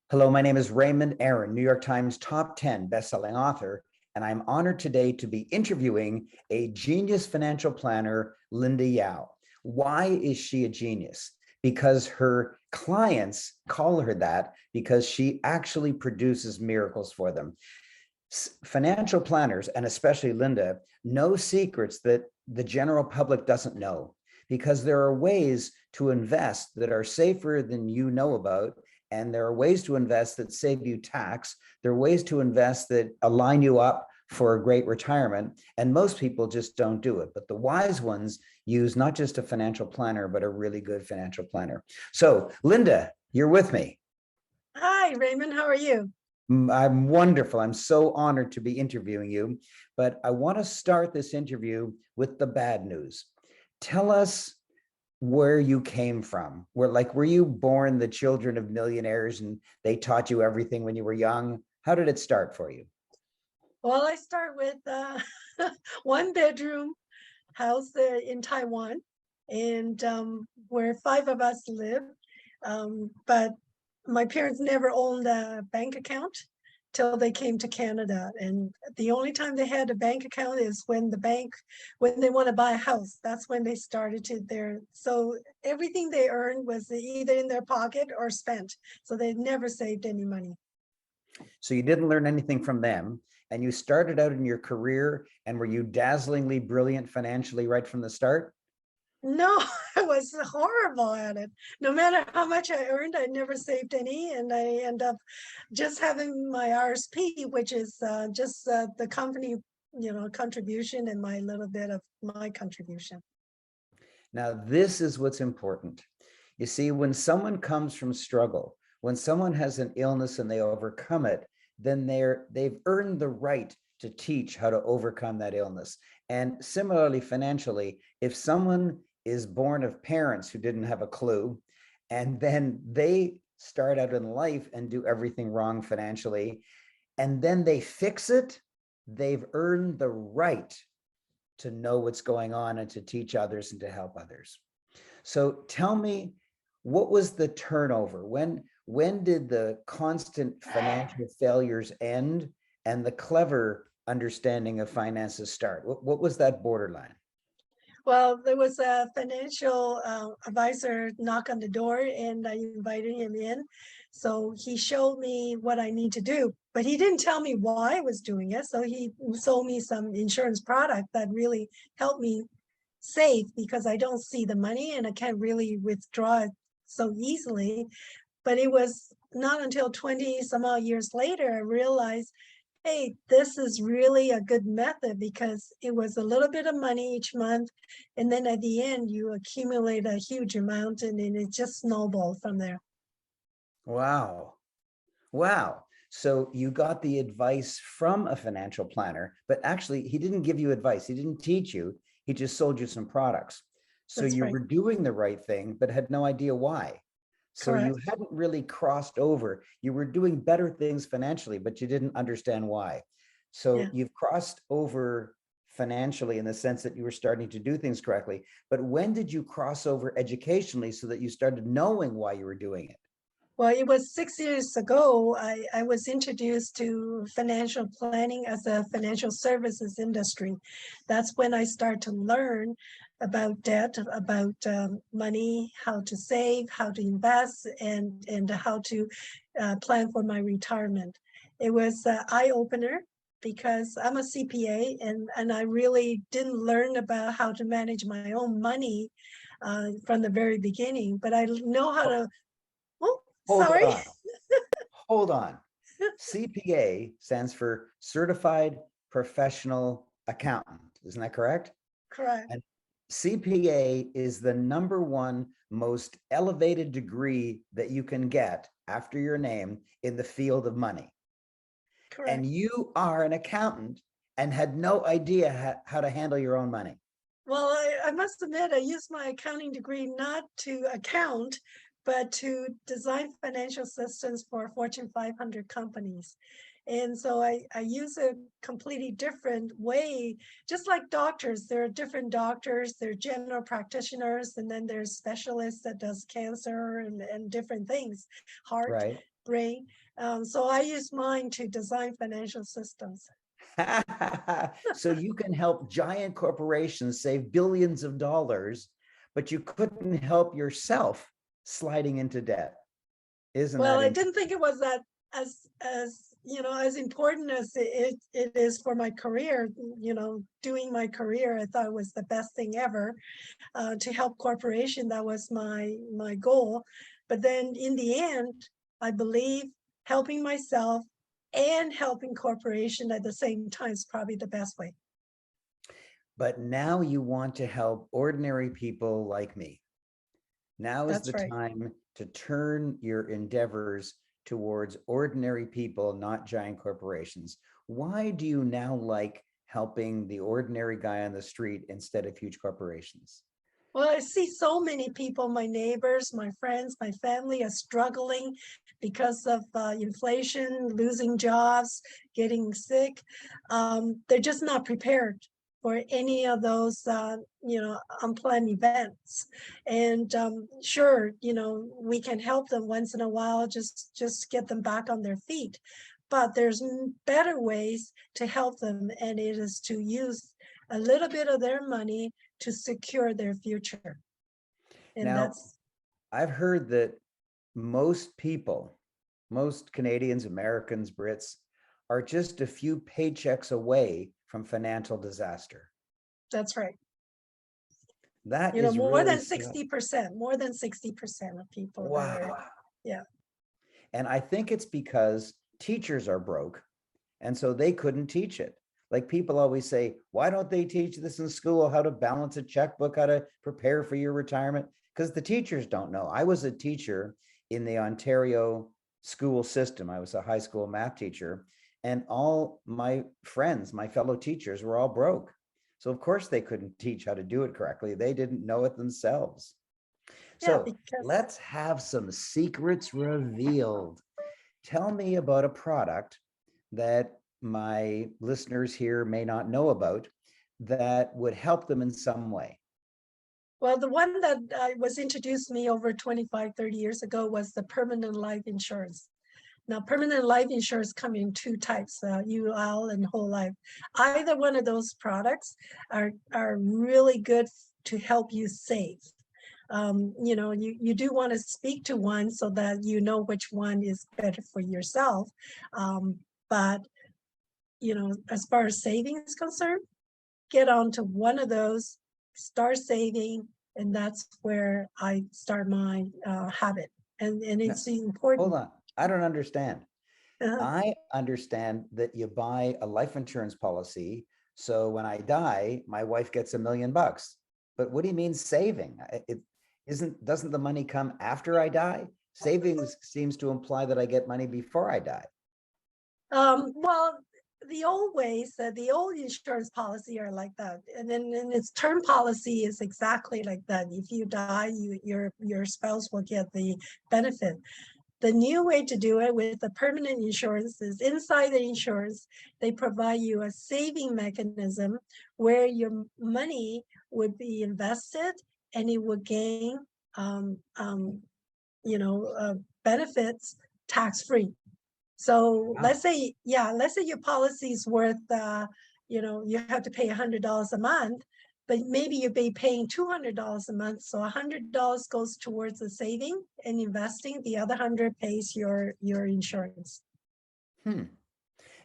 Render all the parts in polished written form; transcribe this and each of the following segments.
Hello, my name is Raymond Aaron, New York Times top 10 bestselling author, and I'm honored today to be interviewing a genius financial planner, Linda Yao. Why is she a genius? Because her clients call her that because she actually produces miracles for them. Financial planners, and especially Linda, know secrets that the general public doesn't know because there are ways to invest that are safer than you know about. And there are ways to invest that save you tax. There are ways to invest that align you up for a great retirement. And most people just don't do it. But the wise ones use not just a financial planner, but a really good financial planner. So, Linda, you're with me. Hi, Raymond. How are you? I'm wonderful. I'm so honored to be interviewing you. But I want to start this interview with the bad news. Tell us where you came from. Were you born the children of millionaires and they taught you everything when you were young? How did it start for you? Well, I start with one bedroom house in Taiwan, and where five of us live. But my parents never owned a bank account till they came to Canada. And the only time they had a bank account is when they want to buy a house. That's when they started so everything they earned was either in their pocket or spent. So they never saved any money. So you didn't learn anything from them, and you started out in your career, and were you dazzlingly brilliant financially right from the start? No, I was horrible at it. No matter how much I earned, I never saved any, and I end up just having my RSP, which is just the company, contribution and my little bit of my contribution. Now, this is what's important. You see, when someone comes from struggle, when someone has an illness and they overcome it, then they've earned the right to teach how to overcome that illness. And similarly, financially, if someone is born of parents who didn't have a clue, and then they start out in life and do everything wrong financially, and then they fix it, they've earned the right to know what's going on and to teach others and to help others. So tell me, what was the turnover? When did the constant financial failures end and the clever understanding of finances start? What was that borderline? Well, there was a financial advisor knock on the door, and I invited him in. So he showed me what I need to do, but he didn't tell me why I was doing it. So he sold me some insurance product that really helped me save, because I don't see the money and I can't really withdraw it so easily. But it was not until 20 some odd years later I realized, hey, this is really a good method, because it was a little bit of money each month. And then at the end, you accumulate a huge amount, and then it just snowballed from there. Wow. Wow. So you got the advice from a financial planner, but actually he didn't give you advice. He didn't teach you. He just sold you some products. So That's you right. were doing the right thing, but had no idea why. So you Correct. hadn't really crossed over. You were doing better things financially, but you didn't understand why. So Yeah. you've crossed over financially in the sense that you were starting to do things correctly. But when did you cross over educationally so that you started knowing why you were doing it? Well, it was 6 years ago. I was introduced to financial planning as a financial services industry. That's when I started to learn about debt, about money, how to save, how to invest, and how to plan for my retirement. It was an eye opener, because I'm a CPA, and I really didn't learn about how to manage my own money from the very beginning. But I know how to. Oh, Hold sorry. on. Hold on. CPA stands for Certified Professional Accountant. Isn't that correct? Correct. And CPA is the number one most elevated degree that you can get after your name in the field of money. Correct. And you are an accountant and had no idea how to handle your own money. Well, I must admit, I used my accounting degree not to account, but to design financial systems for Fortune 500 companies. And so I use a completely different way. Just like doctors, there are different doctors, there are general practitioners, and then there's specialists that does cancer and different things, heart. Right. brain. So I use mine to design financial systems. So you can help giant corporations save billions of dollars, but you couldn't help yourself sliding into debt. Isn't Well, that I interesting? didn't think it was that as as important as it is for my career. Doing my career, I thought was the best thing ever. To help corporation, that was my goal. But then in the end, I believe helping myself and helping corporation at the same time is probably the best way. But now you want to help ordinary people like me. Now is the That's right. time to turn your endeavors towards ordinary people, not giant corporations. Why do you now like helping the ordinary guy on the street instead of huge corporations? Well, I see so many people, my neighbors, my friends, my family are struggling because of inflation, losing jobs, getting sick. They're just not prepared for any of those, unplanned events. And sure, we can help them once in a while, just get them back on their feet. But there's better ways to help them, and it is to use a little bit of their money to secure their future. And Now, that's I've heard that most people, most Canadians, Americans, Brits, are just a few paychecks away from financial disaster. that's right. That is More really than sad. 60%, more than 60% of people are, Wow. yeah. And I think it's because teachers are broke. And so they couldn't teach it. Like people always say, why don't they teach this in school? How to balance a checkbook, how to prepare for your retirement? Because the teachers don't know. I was a teacher in the Ontario school system. I was a high school math teacher, and all my friends, my fellow teachers, were all broke. So, of course, they couldn't teach how to do it correctly. They didn't know it themselves. Yeah, So, because let's have some secrets revealed. Tell me about a product that my listeners here may not know about that would help them in some way. well, the one that was introduced to me over 25, 30 years ago was the permanent life insurance. Now, permanent life insurance come in two types, UL and whole life. Either one of those products are really good to help you save. You do want to speak to one so that you know which one is better for yourself. But, as far as saving is concerned, get onto one of those, start saving, and that's where I start my habit. And Now, it's hold important. on. I don't understand. Uh, I understand that you buy a life insurance policy. So when I die, my wife gets $1 million. But what do you mean saving? It doesn't the money come after I die? Savings seems to imply that I get money before I die. well, the old ways, the old insurance policy are like that, and then its term policy is exactly like that. If you die, your spouse will get the benefit. The new way to do it with the permanent insurance is inside the insurance, they provide you a saving mechanism where your money would be invested and it would gain, um, um, benefits tax-free. So Wow. let's say your policy is worth, you have to pay $100 a month, but maybe you'll be paying $200 a month. So $100 goes towards the saving and investing. The other 100 pays your insurance. Hmm.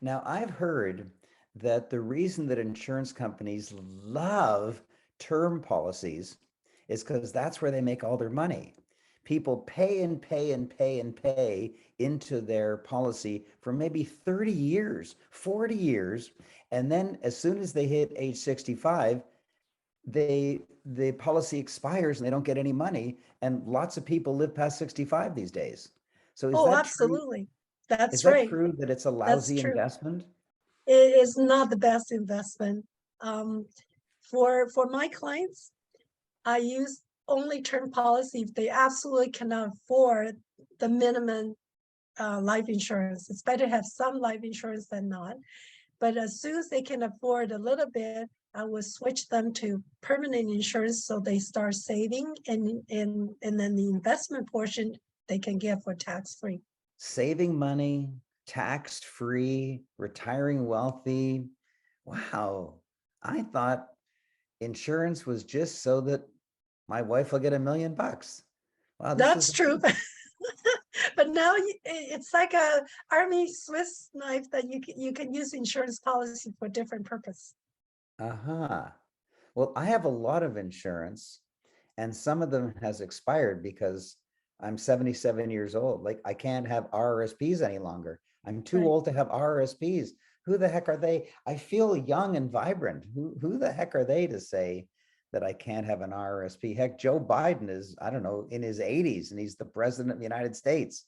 Now, I've heard that the reason that insurance companies love term policies is because that's where they make all their money. People pay and pay and pay and pay into their policy for maybe 30 years, 40 years. And then as soon as they hit age 65, the policy expires and they don't get any money. And lots of people live past 65 these days. So is Oh, that true? absolutely. Is That's that right. true that it's a That's lousy true. investment? It is not the best investment. Um, for my clients, I use only term policy if they absolutely cannot afford the minimum life insurance. It's better to have some life insurance than not. But as soon as they can afford a little bit, I will switch them to permanent insurance so they start saving, and then the investment portion they can get for tax free. saving money, tax-free, retiring wealthy. Wow. I thought insurance was just so that my wife will get $1 million. Wow, this That's is true. But now it's like a army Swiss knife that you can use insurance policy for different purpose. uh-huh. Well, I have a lot of insurance and some of them has expired because I'm 77 years old. Like I can't have RRSPs any longer. I'm too Right. old to have RRSPs. Who the heck are they? I feel young and vibrant. Who the heck are they to say that I can't have an RRSP? Heck, Joe Biden is, I don't know, in his 80s and he's the president of the United States.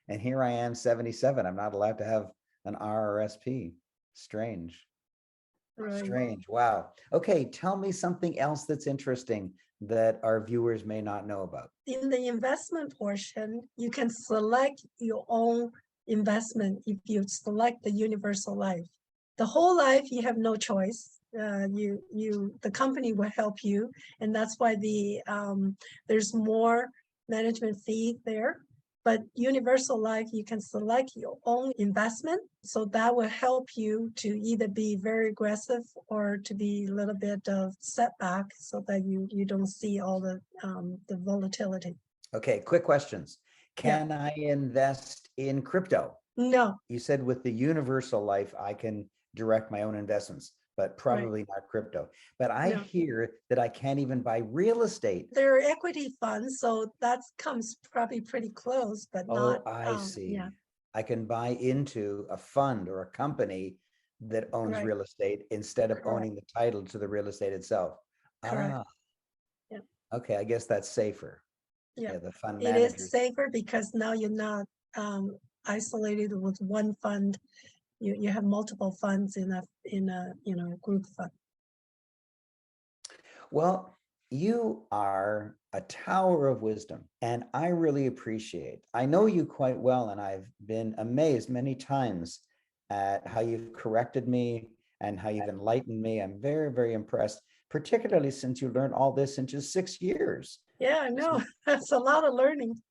And here I am, 77. I'm not allowed to have an RRSP. Strange. Right. Strange. Wow. Okay, tell me something else that's interesting that our viewers may not know about. In the investment portion, you can select your own investment if you select the universal life. The whole life, you have no choice. The company will help you, and that's why there's more management fee there. But universal life, you can select your own investment, so that will help you to either be very aggressive or to be a little bit of setback, so that you don't see all the volatility. Okay, quick questions. Yeah. Can I invest in crypto? No. You said with the universal life, I can direct my own investments, but Right. probably not crypto. But I No. hear that I can't even buy real estate. There are equity funds, so that comes probably pretty close, but not. Oh, I see. Yeah. I can buy into a fund or a company that owns Right. real estate instead of Correct. owning the title to the real estate itself. Correct. Ah, Yeah. okay, I guess that's safer. Yeah. Yeah, the fund It is managers. safer because now you're not isolated with one fund. You have multiple funds in a group fund. Well, you are a tower of wisdom, and I really appreciate. I know you quite well, and I've been amazed many times at how you've corrected me and how you've enlightened me. I'm very, very impressed, particularly since you learned all this in just 6 years. Yeah, I know. So That's a lot of learning.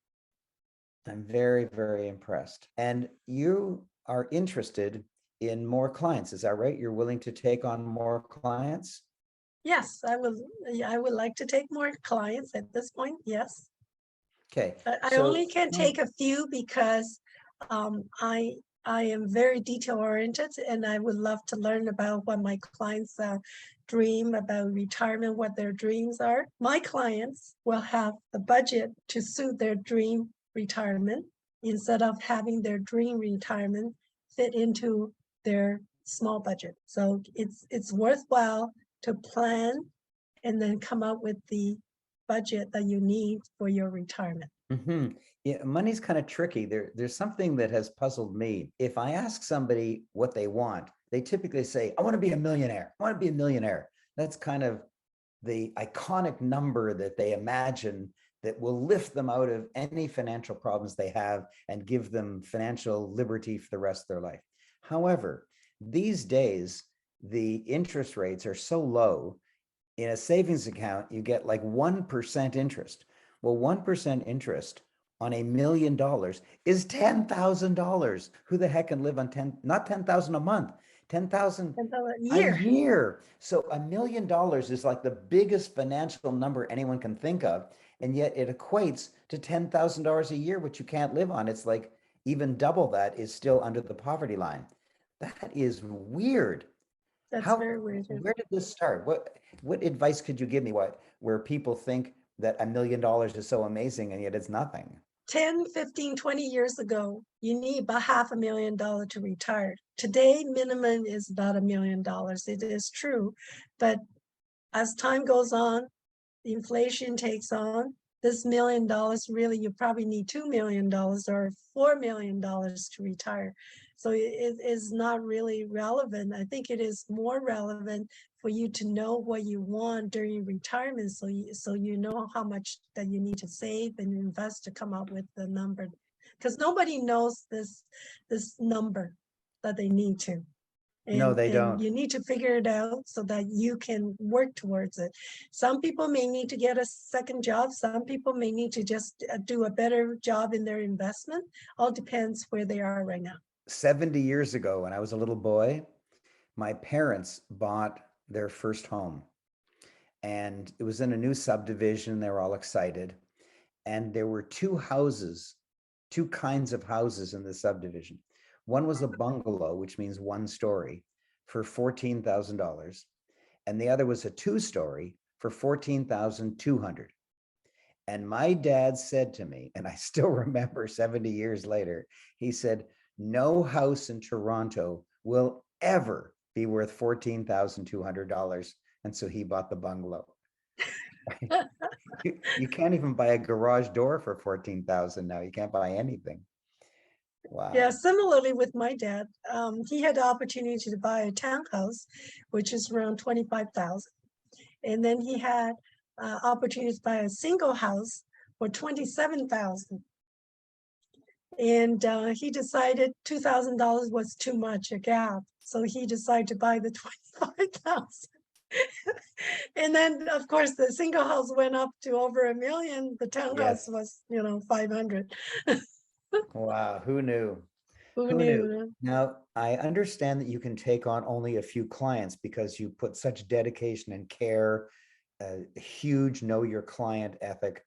I'm very, very impressed. And you are interested in more clients. Is that right? You're willing to take on more clients? Yes, I would like to take more clients at this point. Yes. Okay. But I So only can take a few because I am very detail oriented, and I would love to learn about what my clients dream about retirement, what their dreams are. My clients will have the budget to suit their dream retirement instead of having their dream retirement fit into their small budget. So it's worthwhile to plan and then come up with the budget that you need for your retirement. Yeah, money's kind of tricky. There's something that has puzzled me. If I ask somebody what they want, they typically say, I want to be a millionaire. I want to be a millionaire. That's kind of the iconic number that they imagine that will lift them out of any financial problems they have and give them financial liberty for the rest of their life. However, these days, the interest rates are so low. In a savings account, you get like 1% interest. Well, 1% interest on $1 million is $10,000. Who the heck can live on 10, not 10,000 a month, 10,000 And a a year. year. So $1 million is like the biggest financial number anyone can think of. And yet it equates to $10,000 a year, which you can't live on. It's like even double that is still under the poverty line. That is weird. That's How, very weird. where did this start? What advice could you give me where people think that $1 million is so amazing and yet it's nothing? 10, 15, 20 years ago, you need about $500,000 to retire. Today, minimum is about $1 million. It is true. But as time goes on, the inflation takes on. This $1 million, really, you probably need $2 million or $4 million to retire. So it is not really relevant. I think it is more relevant for you to know what you want during retirement, so you know how much that you need to save and invest to come up with the number, because nobody knows this number that they need to. No, they And don't. you need to figure it out so that you can work towards it. Some people may need to get a second job. Some people may need to just do a better job in their investment. All depends where they are right now. 70 years ago, when I was a little boy, my parents bought their first home, and it was in a new subdivision. They were all excited. And there were two houses, two kinds of houses in the subdivision. One was a bungalow, which means one story, for $14,000. And the other was a two-story for $14,200. And my dad said to me, and I still remember 70 years later, he said, no house in Toronto will ever be worth $14,200. And so he bought the bungalow. You can't even buy a garage door for 14,000 now. You can't buy anything. Wow. Yeah, similarly with my dad, he had the opportunity to buy a townhouse, which is around 25,000. And then he had opportunity to buy a single house for 27,000. And he decided $2,000 was too much a gap. So he decided to buy the 25,000. And then of course the single house went up to over $1 million. The townhouse Yes. was, 500. Wow. Who knew? Who Who knew? knew? Now, I understand that you can take on only a few clients because you put such dedication and care, a huge know your client ethic.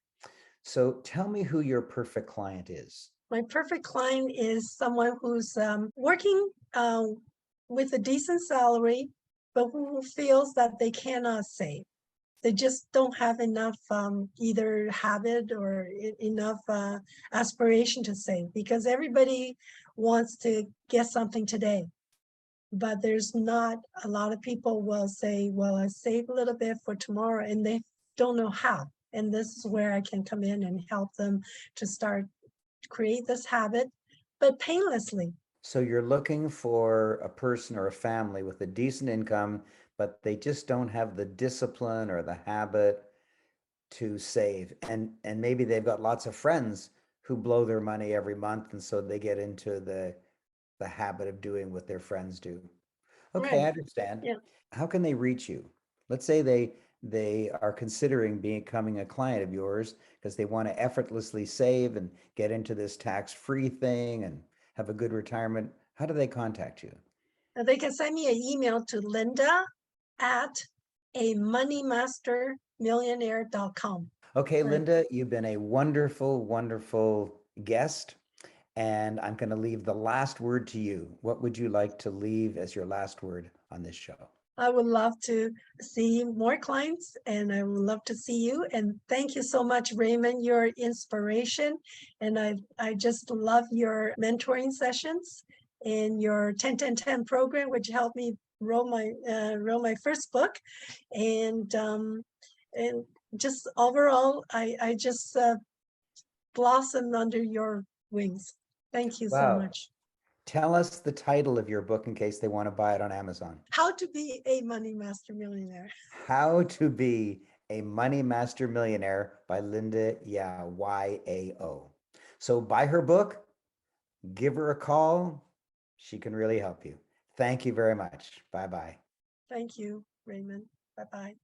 So tell me who your perfect client is. My perfect client is someone who's working with a decent salary, but who feels that they cannot save. They just don't have enough either habit or enough aspiration to save, because everybody wants to get something today. But there's not a lot of people will say, well, I save a little bit for tomorrow, and they don't know how. And this is where I can come in and help them to start create this habit, but painlessly. So you're looking for a person or a family with a decent income, but they just don't have the discipline or the habit to save. And maybe they've got lots of friends who blow their money every month, and so they get into the habit of doing what their friends do. Okay, Right. I understand. Yeah. How can they reach you? Let's say they are considering becoming a client of yours because they want to effortlessly save and get into this tax-free thing and have a good retirement. How do they contact you? They can send me an email to Linda at amoneymastermillionaire.com. Okay, Right. Linda, you've been a wonderful, wonderful guest, and I'm going to leave the last word to you. What would you like to leave as your last word on this show? I would love to see more clients, and I would love to see you. And thank you so much, Raymond. Your inspiration, and I just love your mentoring sessions and your 10-10-10 program, which helped me wrote my first book, and just overall, I just blossomed under your wings. Thank you so Wow. much. Tell us the title of your book in case they want to buy it on Amazon. How to be a money master millionaire. How to Be a Money Master Millionaire by Linda Yao, Y-A-O. So buy her book, give her a call. She can really help you. Thank you very much. Bye-bye. Thank you, Raymond. Bye-bye.